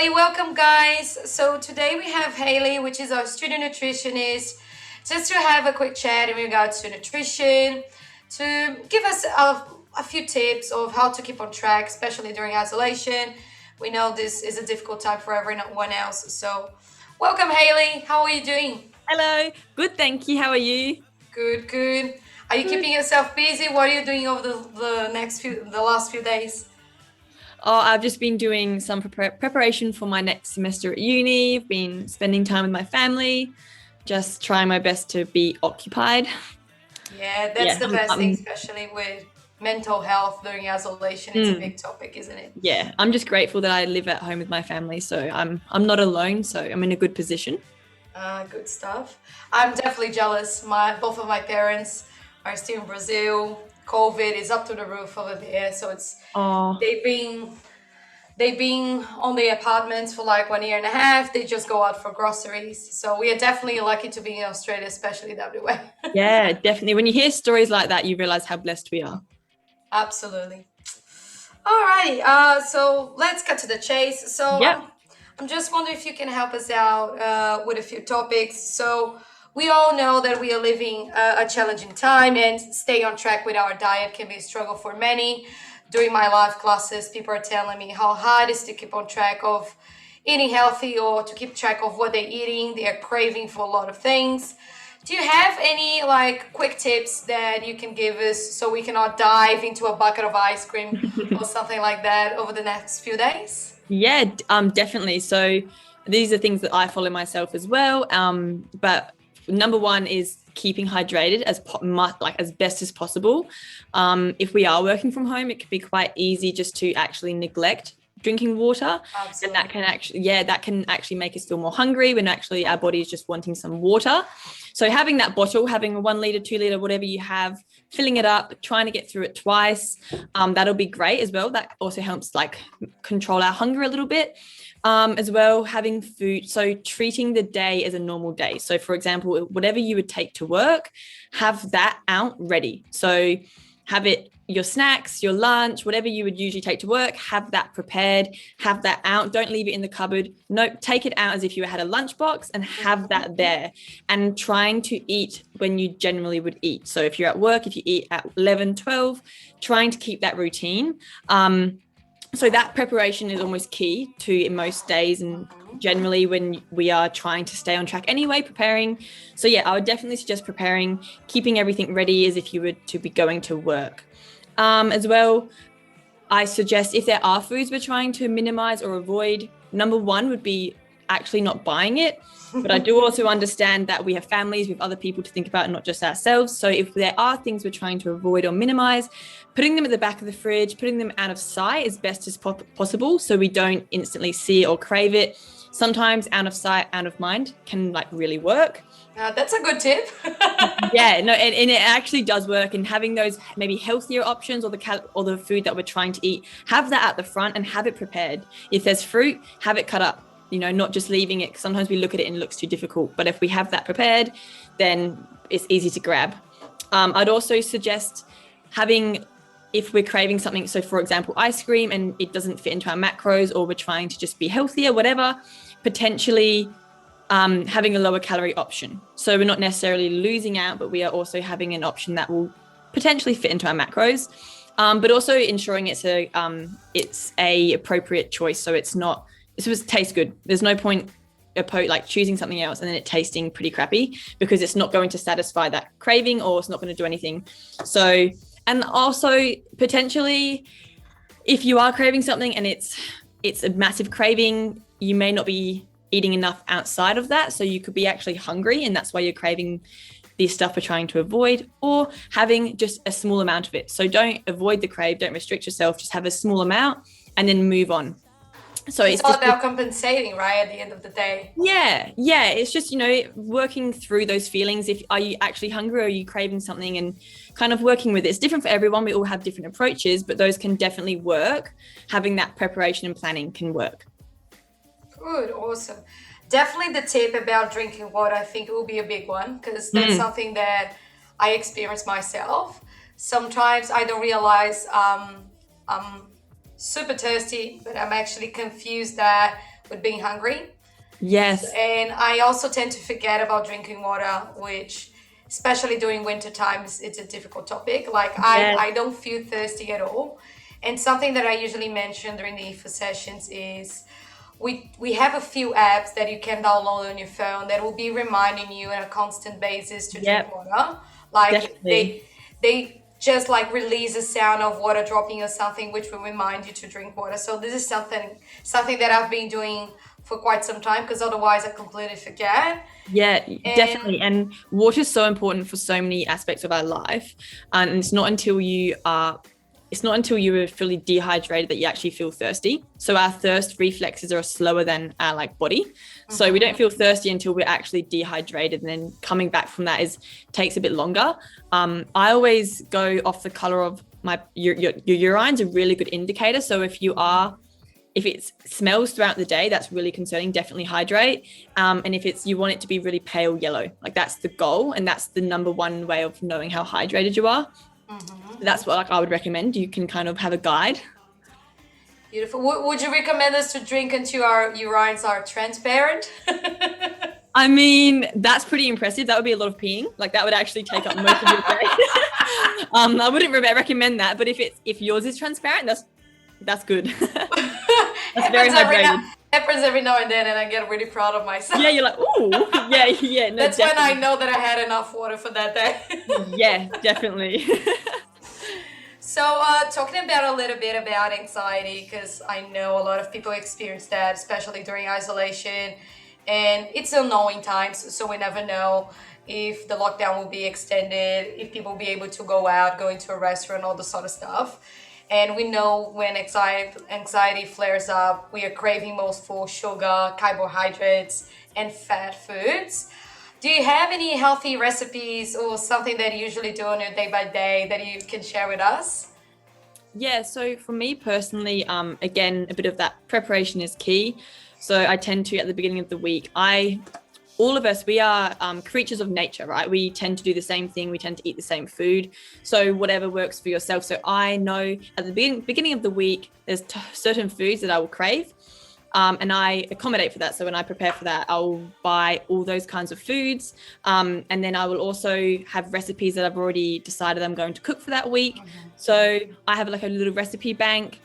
everybody, welcome guys. So today we have Hayley, which is our student nutritionist, just to have a quick chat in regards to nutrition, to give us a few tips of how to keep on track, especially during isolation. We know this is a difficult time for everyone else. So welcome Hayley, how are you doing? Hello. Good, thank you. How are you? Good, good. Are you Good. keeping yourself busy? What are you doing over the last few days? Oh, I've just been doing some preparation for my next semester at uni. I've been spending time with my family, just trying my best to be occupied. Yeah, that's Yeah, the best thing, especially with mental health during isolation. It's a big topic, isn't it? yeah, I'm just grateful that I live at home with my family, so I'm not alone, so I'm in a good position. Good stuff. I'm definitely jealous. Both of my parents are still in Brazil. COVID is up to the roof over there, so it's Oh, they've been they've been on the apartments for like 1 year and a half. They just go out for groceries. So we are definitely lucky to be in Australia, especially WA. yeah, definitely. When you hear stories like that, you realize how blessed we are. Absolutely. Alrighty, so let's cut to the chase. So Yep. I'm just wondering if you can help us out with a few topics. So we all know that we are living a challenging time, and stay on track with our diet can be a struggle for many. During my live classes, people are telling me how hard it is to keep on track of eating healthy or to keep track of what they're eating. They are craving for a lot of things. Do you have any like quick tips that you can give us so we cannot dive into a bucket of ice cream or something like that over the next few days? Yeah, definitely. So these are things that I follow myself as well. But number one is keeping hydrated like as best as possible. If we are working from home, it can be quite easy just to actually neglect drinking water, and Absolutely. that can actually make us feel more hungry when actually our body is just wanting some water. So having that bottle, having a 1 liter, 2 liter, whatever you have, filling it up, trying to get through it twice, that'll be great as well. That also helps like control our hunger a little bit. As well, having food, so treating the day as a normal day. So for example, whatever you would take to work, have that out ready. So have it, your snacks, your lunch, whatever you would usually take to work, have that prepared, have that out. Don't leave it in the cupboard. No, take it out as if you had a lunchbox and have that there, and trying to eat when you generally would eat. So if you're at work, if you eat at 11, 12, trying to keep that routine. So that preparation is almost key to in most days, and generally when we are trying to stay on track anyway, preparing. So yeah, I would definitely suggest preparing, keeping everything ready as if you were to be going to work. As well, I suggest if there are foods we're trying to minimize or avoid, number one would be actually not buying it. But I do also understand that we have families, we have other people to think about, and not just ourselves. So if there are things we're trying to avoid or minimize, putting them at the back of the fridge, putting them out of sight as best as possible so we don't instantly see it or crave it. Sometimes out of sight, out of mind can like really work. That's a good tip. Yeah, no, and it actually does work. And having those maybe healthier options, or the food that we're trying to eat, have that at the front and have it prepared. If there's fruit, have it cut up. Not just leaving it. Sometimes we look at it and it looks too difficult. But if we have that prepared, then it's easy to grab. I'd also suggest having, if we're craving something, so for example, ice cream, and it doesn't fit into our macros, or we're trying to just be healthier, whatever, potentially having a lower calorie option. So we're not necessarily losing out, but we are also having an option that will potentially fit into our macros. But also ensuring it's a appropriate choice. So it's not, it was taste good. There's no point like choosing something else and then it tasting pretty crappy, because it's not going to satisfy that craving, or it's not going to do anything. So, and also potentially, if you are craving something and it's a massive craving, you may not be eating enough outside of that. So you could be actually hungry, and that's why you're craving this stuff we're trying to avoid, or having just a small amount of it. So don't avoid the crave, don't restrict yourself, just have a small amount and then move on. So It's it's all just, about compensating, right? At the end of the day. yeah, it's just, working through those feelings. If are you actually hungry, or are you craving something, and kind of working with it. It's different for everyone. We all have different approaches, but those can definitely work. Having that preparation and planning can work. Good, awesome. Definitely the tip about drinking water, I think it will be a big one because that's Mm. something that I experience myself. Sometimes I don't realize I'm super thirsty, but I'm actually confused that with being hungry. Yes. And I also tend to forget about drinking water, which, especially during winter times, it's a difficult topic. Like Yes. I don't feel thirsty at all. And something that I usually mention during the IFA sessions is we have a few apps that you can download on your phone that will be reminding you on a constant basis to drink Yep. water. Like Definitely. they just like release a sound of water dropping or something which will remind you to drink water. So this is something that I've been doing for quite some time, because otherwise I completely forget. Yeah, And definitely. And water is so important for so many aspects of our life. And it's not until you are fully dehydrated that you actually feel thirsty. So our thirst reflexes are slower than our like body. So we don't feel thirsty until we're actually dehydrated. And then coming back from that takes a bit longer. I always go off the color of your urine's a really good indicator. So if it smells throughout the day, that's really concerning. Definitely hydrate. And if you want it to be really pale yellow, like that's the goal, and that's the number one way of knowing how hydrated you are. That's what I would recommend. You can kind of have a guide. beautiful. Would you recommend us to drink until our urines are transparent? I mean, that's pretty impressive. That would be a lot of peeing. Like that would actually take up most of your day. I wouldn't recommend that, but if yours is transparent, that's good. That's very hydrated. Happens every now and then, and I get really proud of myself. Yeah, you're like, ooh, yeah. No, That's definitely. when I know that I had enough water for that day. Yeah, definitely. So, talking about a little bit about anxiety, because I know a lot of people experience that, especially during isolation, and it's unknowing times, so we never know if the lockdown will be extended, if people will be able to go out, go into a restaurant, all this sort of stuff. And we know when anxiety flares up, we are craving most for sugar, carbohydrates, and fat foods. Do you have any healthy recipes or something that you usually do on your day by day that you can share with us? Yeah, so for me personally, again, a bit of that preparation is key. So I tend to, at the beginning of the week, all of us, we are creatures of nature, right? We tend to do the same thing. We tend to eat the same food. So whatever works for yourself. So I know at the beginning of the week, there's certain foods that I will crave. And I accommodate for that. So when I prepare for that, I'll buy all those kinds of foods. And then I will also have recipes that I've already decided I'm going to cook for that week. So I have like a little recipe bank.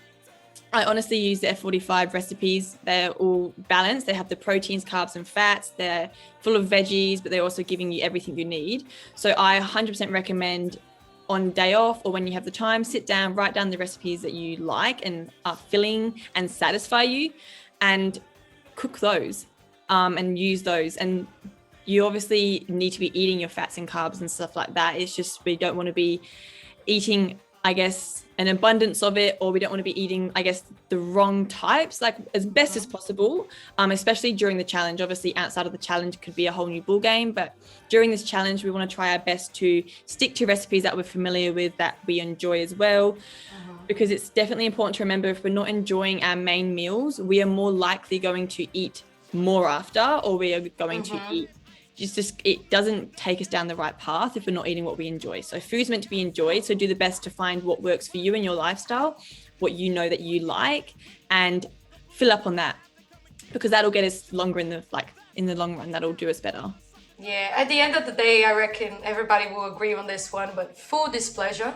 I honestly use the F45 recipes. They're all balanced. They have the proteins, carbs, and fats. They're full of veggies, but they're also giving you everything you need. So I 100% recommend on day off or when you have the time, sit down, write down the recipes that you like and are filling and satisfy you, and cook those and use those. And you obviously need to be eating your fats and carbs and stuff like that. It's just we don't want to be eating, I guess, an abundance of it, or we don't want to be eating, I guess, the wrong types, like as best as possible, especially during the challenge. Obviously, outside of the challenge could be a whole new ball game, but during this challenge, we want to try our best to stick to recipes that we're familiar with, that we enjoy as well. Because it's definitely important to remember, if we're not enjoying our main meals, we are more likely going to eat more after, or we are going to eat. It doesn't take us down the right path if we're not eating what we enjoy. So food's meant to be enjoyed. So do the best to find what works for you and your lifestyle, what you know that you like, and fill up on that, because that'll get us longer in the long run. That'll do us better. Yeah, at the end of the day, I reckon everybody will agree on this one, but food is pleasure.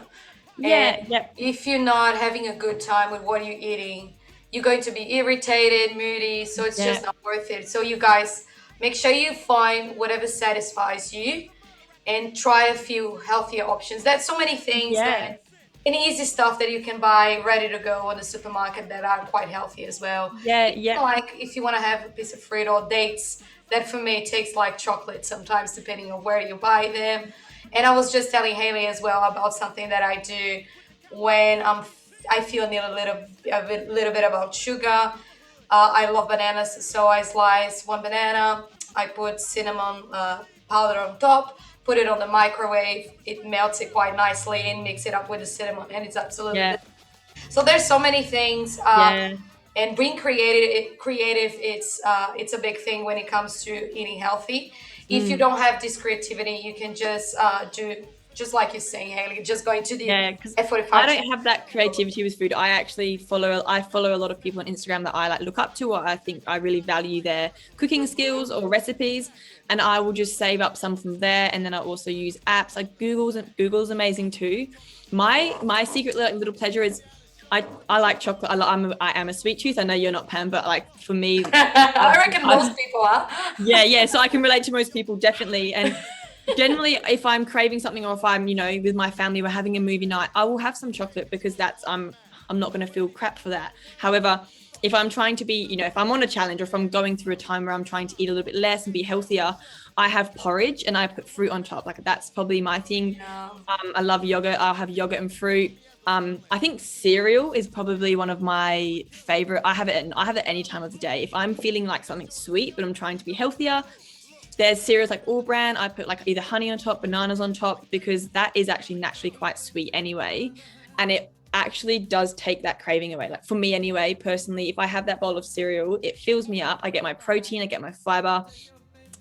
Yeah, And if you're not having a good time with what you're eating, you're going to be irritated, moody, so it's just not worth it. So you guys, make sure you find whatever satisfies you and try a few healthier options. There's so many things that and easy stuff that you can buy ready to go in the supermarket that are quite healthy as well. Like if you want to have a piece of fruit or dates, that for me tastes like chocolate sometimes, depending on where you buy them. And I was just telling Hayley as well about something that I do when I feel a little bit about sugar. I love bananas, so I slice one banana, I put cinnamon powder on top, put it on the microwave, it melts it quite nicely, and mix it up with the cinnamon, and it's absolutely so there's so many things. And being creative, it's a big thing when it comes to eating healthy. If you don't have this creativity, you can just do just like you're saying, Hayley, just going to the Yeah, because F45 I challenge. don't have that creativity with food. I follow a lot of people on Instagram that I like look up to, or I think I really value their cooking skills or recipes, and I will just save up some from there. And then I also use apps like Google's amazing too. My secret little pleasure is I like chocolate. I am a sweet tooth. I know you're not, Pam, but like for me, I reckon most people are. yeah. So I can relate to most people, definitely. And generally, if I'm craving something, or if I'm, with my family, we're having a movie night, I will have some chocolate, because that's I'm not going to feel crap for that. However, if I'm trying to be, if I'm on a challenge, or if I'm going through a time where I'm trying to eat a little bit less and be healthier, I have porridge and I put fruit on top. Like, that's probably my thing. Yeah. I love yogurt. I'll have yogurt and fruit. I think cereal is probably one of my favorite. I have it any time of the day. If I'm feeling like something sweet, but I'm trying to be healthier, there's cereals like All Bran. I put like either honey on top, bananas on top, because that is actually naturally quite sweet anyway. And it actually does take that craving away. Like, for me anyway, personally, if I have that bowl of cereal, it fills me up. I get my protein, I get my fiber,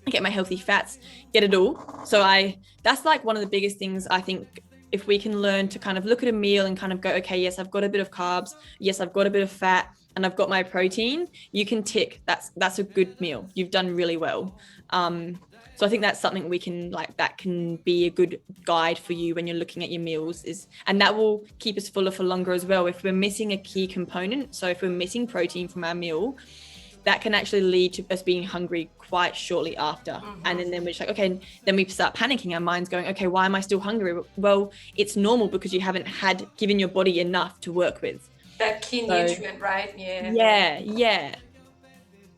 I get my healthy fats, get it all. So that's like one of the biggest things, I think. If we can learn to kind of look at a meal and kind of go, okay, yes, I've got a bit of carbs, yes, I've got a bit of fat, and I've got my protein, you can tick, that's a good meal. You've done really well. So I think that's something we can, like, that can be a good guide for you when you're looking at your meals, and that will keep us fuller for longer as well. If we're missing a key component, so if we're missing protein from our meal, that can actually lead to us being hungry quite shortly after. Mm-hmm. And then we're just like, okay, then we start panicking. Our mind's going, okay, why am I still hungry? Well, it's normal, because you haven't given your body enough to work with. That key nutrient, right? Yeah.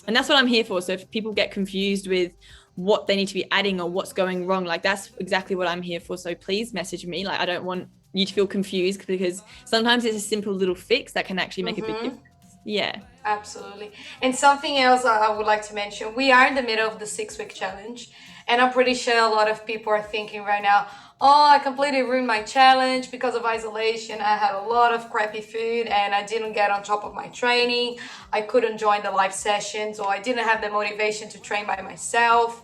And that's what I'm here for. So if people get confused with what they need to be adding or what's going wrong, like, that's exactly what I'm here for. So please message me. Like, I don't want you to feel confused, because sometimes it's a simple little fix that can actually make a big difference. Yeah. Absolutely. And something else I would like to mention, we are in the middle of the 6-week challenge, and I'm pretty sure a lot of people are thinking right now, oh, I completely ruined my challenge because of isolation. I had a lot of crappy food and I didn't get on top of my training. I couldn't join the live sessions, or I didn't have the motivation to train by myself.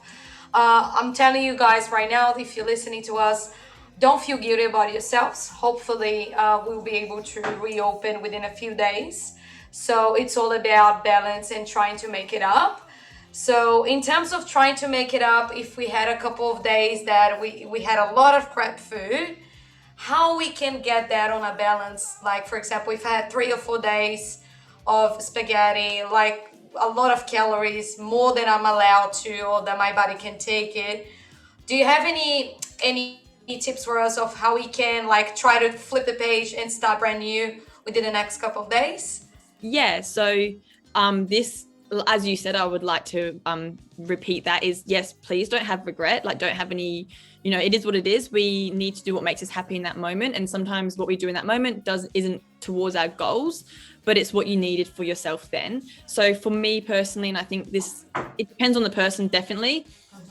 I'm telling you guys right now, if you're listening to us, don't feel guilty about yourselves. Hopefully, we'll be able to reopen within a few days. So it's all about balance and trying to make it up. So in terms of trying to make it up, if we had a couple of days that we had a lot of crap food, how we can get that on a balance? Like, for example, if I had 3 or 4 days of spaghetti, like a lot of calories, more than I'm allowed to, or that my body can take it. Do you have any tips for us of how we can, like, try to flip the page and start brand new within the next couple of days? Yeah. So this, as you said, I would like to repeat that, is, yes, please don't have regret. Like, don't have any, it is what it is. We need to do what makes us happy in that moment. And sometimes what we do in that moment isn't towards our goals, but it's what you needed for yourself then. So for me personally, and I think it depends on the person, definitely,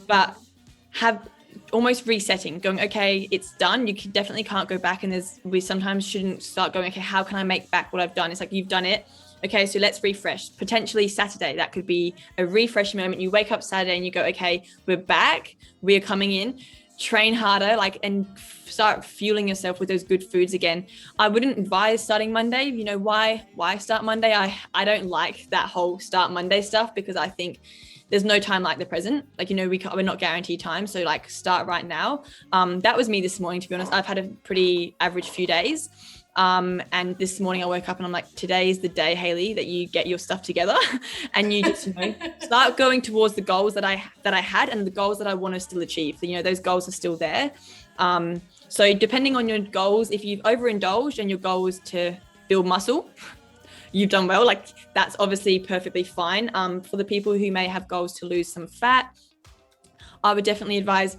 but have almost resetting, going, okay, it's done. You definitely can't go back. And we sometimes shouldn't start going, okay, how can I make back what I've done? It's like, you've done it. Okay, so let's refresh. Potentially Saturday, that could be a refresh moment. You wake up Saturday and you go, okay, we're back. We're coming in. Train harder, and start fueling yourself with those good foods again. I wouldn't advise starting Monday. Why start Monday? I don't like that whole start Monday stuff, because I think there's no time like the present. Like, we're not guaranteed time. So, like, start right now. That was me this morning, to be honest. I've had a pretty average few days. And this morning I woke up and I'm like, today is the day, Hayley, that you get your stuff together and you just, start going towards the goals that I had, and the goals that I want to still achieve. So, those goals are still there. So depending on your goals, if you've overindulged and your goal is to build muscle, you've done well. Like, that's obviously perfectly fine. For the people who may have goals to lose some fat, I would definitely advise,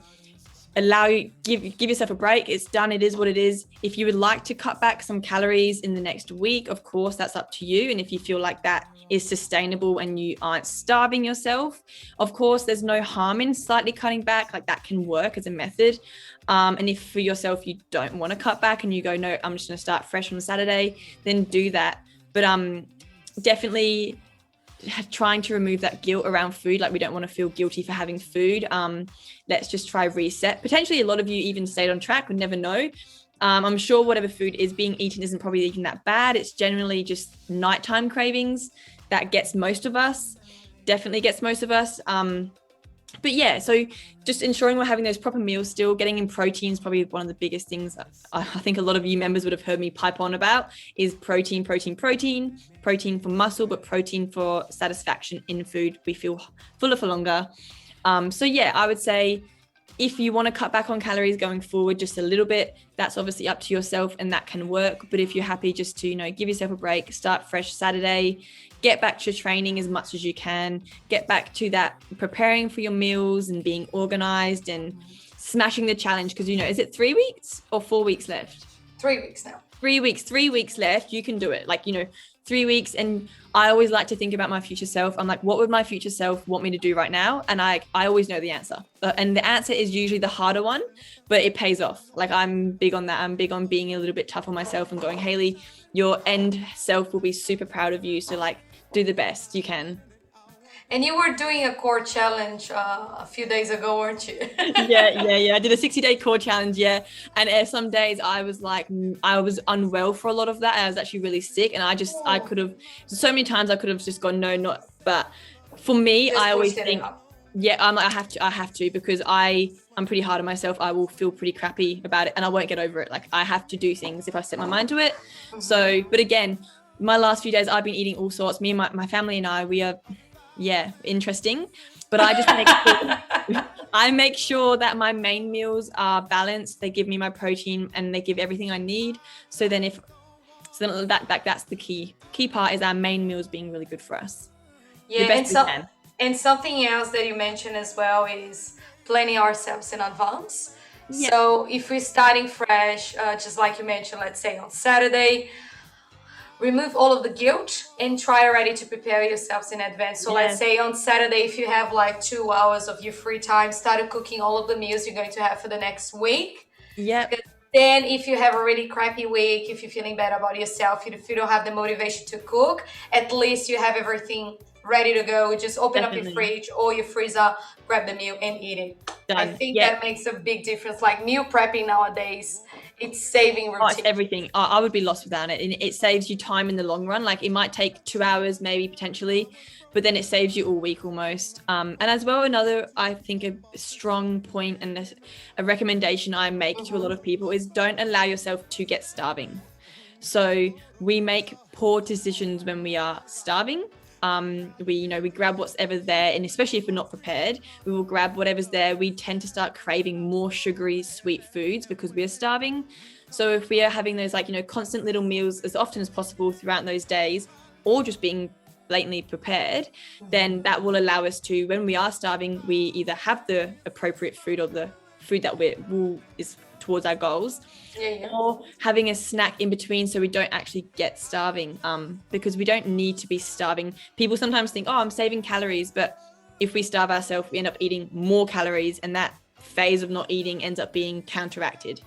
give yourself a break. It's done. It is what it is. If you would like to cut back some calories in the next week, of course, that's up to you. And if you feel like that is sustainable and you aren't starving yourself, of course, there's no harm in slightly cutting back. Like, that can work as a method. And if for yourself, you don't want to cut back and you go, no, I'm just going to start fresh on Saturday, then do that. But definitely trying to remove that guilt around food. Like we don't want to feel guilty for having food. Let's just try reset. Potentially a lot of you even stayed on track, would never know. I'm sure whatever food is being eaten isn't probably even that bad. It's generally just nighttime cravings that gets most of us, definitely gets most of us. But yeah, so just ensuring we're having those proper meals still, getting in protein is probably one of the biggest things that I think a lot of you members would have heard me pipe on about is protein for muscle, but protein for satisfaction in food. We feel fuller for longer. So yeah, I would say if you want to cut back on calories going forward just a little bit, that's obviously up to yourself and that can work. But if you're happy just to, give yourself a break, start fresh Saturday, get back to training as much as you can, get back to that preparing for your meals and being organized and smashing the challenge. Because, is it 3 weeks or 4 weeks left? 3 weeks now. 3 weeks left. You can do it. 3 weeks. And I always like to think about my future self. I'm like, what would my future self want me to do right now? And I always know the answer. And the answer is usually the harder one, but it pays off. I'm big on that. I'm big on being a little bit tough on myself and going, Hayley, your end self will be super proud of you. So do the best you can. And you were doing a core challenge a few days ago, weren't you? Yeah. I did a 60-day core challenge, yeah. And some days I was unwell for a lot of that. And I was actually really sick. And I could have, so many times I could have just gone, no, not. But for me, I always think, I have to because I'm pretty hard on myself. I will feel pretty crappy about it and I won't get over it. I have to do things if I set my mind to it. Mm-hmm. So, but again, my last few days I've been eating all sorts. Me and my family and I, we are, interesting. But I just make sure that my main meals are balanced. They give me my protein and they give everything I need. So then that's the key part is our main meals being really good for us. Yeah, and something else that you mentioned as well is planning ourselves in advance. Yeah. So if we're starting fresh, just like you mentioned, let's say on Saturday, remove all of the guilt and try already to prepare yourselves in advance. So let's say on Saturday, if you have 2 hours of your free time, start cooking all of the meals you're going to have for the next week. Yeah. Then if you have a really crappy week, if you're feeling bad about yourself, if you don't have the motivation to cook, at least you have everything ready to go. Just open up your fridge or your freezer, grab the meal and eat it. Done. I think that makes a big difference. Meal prepping nowadays, it's saving routine. It's everything. I would be lost without it. And it saves you time in the long run. It might take 2 hours, maybe potentially, but then it saves you all week almost. And as well, another, I think a strong point and a recommendation I make to a lot of people is don't allow yourself to get starving. So we make poor decisions when we are starving. We grab whatever's there, and especially if we're not prepared, we will grab whatever's there. We tend to start craving more sugary, sweet foods because we are starving. So if we are having those constant little meals as often as possible throughout those days, or just being blatantly prepared, then that will allow us to, when we are starving, we either have the appropriate food or the food that is towards our goals, or having a snack in between so we don't actually get starving, because we don't need to be starving. People sometimes think, I'm saving calories, but if we starve ourselves, we end up eating more calories, and that phase of not eating ends up being counteracted.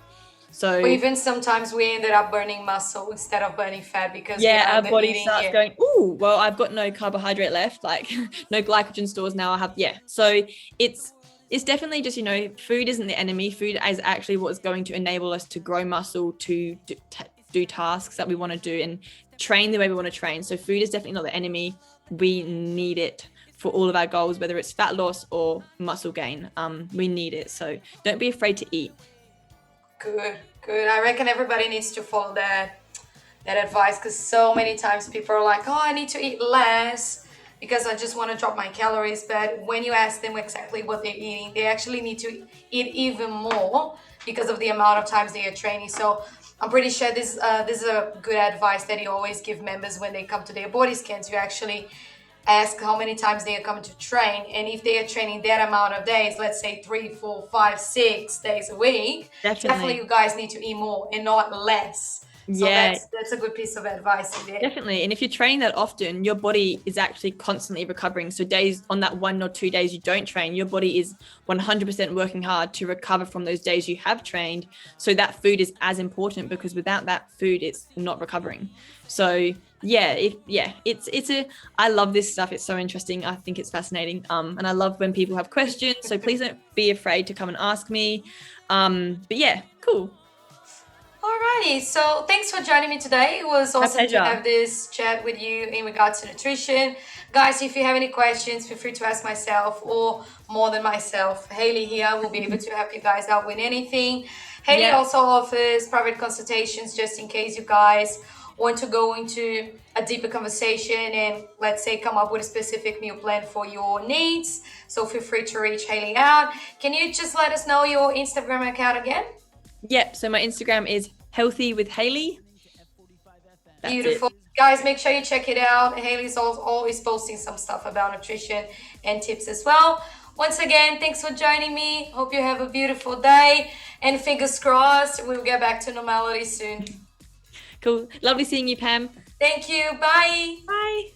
So or even sometimes we ended up burning muscle instead of burning fat because our body starts going, oh, well, I've got no carbohydrate left, no glycogen stores now. I have, so it's definitely just, food isn't the enemy. Food is actually what's going to enable us to grow muscle, to do tasks that we want to do and train the way we want to train. So food is definitely not the enemy. We need it for all of our goals, whether it's fat loss or muscle gain. We need it. So don't be afraid to eat. Good. I reckon everybody needs to follow that advice, because so many times people are like, I need to eat less because I just want to drop my calories. But when you ask them exactly what they're eating, they actually need to eat even more because of the amount of times they are training. So I'm pretty sure this is a good advice that you always give members when they come to their body scans. You actually ask how many times they are coming to train, and if they are training that amount of days, let's say 3, 4, 5, 6 days a week, definitely you guys need to eat more and not less. So Yeah, that's a good piece of advice there. definitely. And if you're training that often, your body is actually constantly recovering. So days on that 1 or 2 days you don't train, your body is 100% working hard to recover from those days you have trained. So that food is as important, because without that food, it's not recovering. So I love this stuff. It's so interesting. I think it's fascinating. And I love when people have questions. So please don't be afraid to come and ask me. But yeah, cool. Alrighty, so thanks for joining me today. It was My awesome to pleasure. have this chat with you in regards to nutrition. Guys, if you have any questions, feel free to ask myself, or more than myself, Hayley here will be able to help you guys out with anything. Hayley Yeah. also offers private consultations just in case you guys want to go into a deeper conversation and, let's say, come up with a specific meal plan for your needs. So feel free to reach Hayley out. Can you just let us know your Instagram account again? Yep. So my Instagram is Healthy with Hayley. That's Beautiful. it. Guys, make sure you check it out. Hayley's always posting some stuff about nutrition and tips as well. Once again, thanks for joining me. Hope you have a beautiful day. And fingers crossed, we'll get back to normality soon. Cool. Lovely seeing you, Pam. Thank you. Bye. Bye.